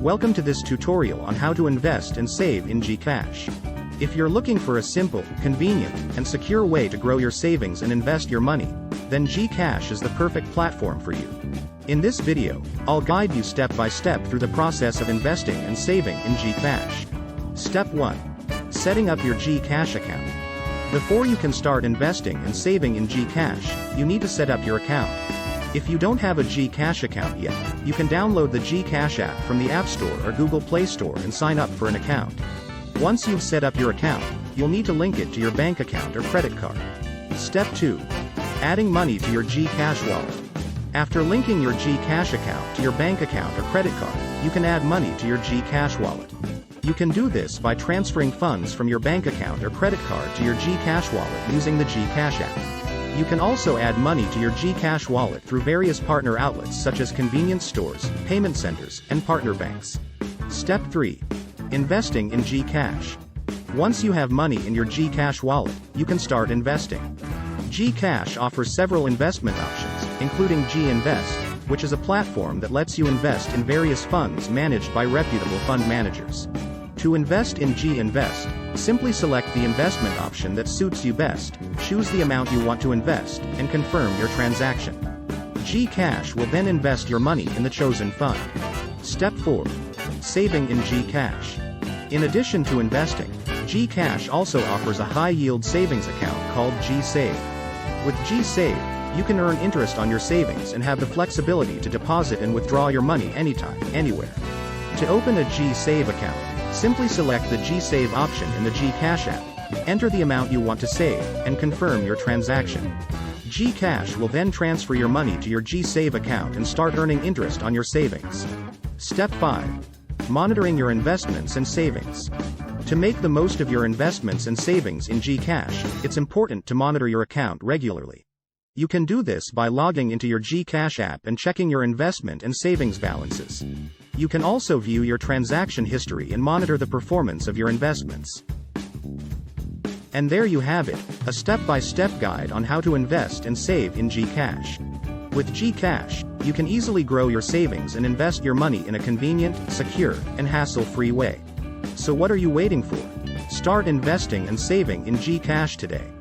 Welcome to this tutorial on how to invest and save in Gcash. If you're looking for a simple, convenient, and secure way to grow your savings and invest your money, then Gcash is the perfect platform for you. In this video, I'll guide you step by step through the process of investing and saving in Gcash. Step 1. Setting up your Gcash account. Before you can start investing and saving in Gcash, you need to set up your account. If you don't have a Gcash account yet, you can download the Gcash app from the App Store or Google Play Store and sign up for an account. Once you've set up your account, you'll need to link it to your bank account or credit card. Step 2. Adding money to your Gcash wallet. After linking your Gcash account to your bank account or credit card, you can add money to your Gcash wallet. You can do this by transferring funds from your bank account or credit card to your Gcash wallet using the Gcash app. You can also add money to your Gcash wallet through various partner outlets such as convenience stores, payment centers, and partner banks. Step 3. Investing in Gcash. Once you have money in your Gcash wallet, you can start investing. Gcash offers several investment options, including GInvest, which is a platform that lets you invest in various funds managed by reputable fund managers. To invest in GInvest, simply select the investment option that suits you best, choose the amount you want to invest, and confirm your transaction. Gcash will then invest your money in the chosen fund. Step 4. Saving in Gcash. In addition to investing, Gcash also offers a high-yield savings account called GSave. With GSave, you can earn interest on your savings and have the flexibility to deposit and withdraw your money anytime, anywhere. To open a GSave account, simply select the GSave option in the Gcash app, enter the amount you want to save, and confirm your transaction. Gcash will then transfer your money to your GSave account and start earning interest on your savings. Step 5. Monitoring your investments and savings. To make the most of your investments and savings in Gcash, it's important to monitor your account regularly. You can do this by logging into your Gcash app and checking your investment and savings balances. You can also view your transaction history and monitor the performance of your investments. And there you have it, a step-by-step guide on how to invest and save in Gcash. With Gcash, you can easily grow your savings and invest your money in a convenient, secure, and hassle-free way. So what are you waiting for? Start investing and saving in Gcash today.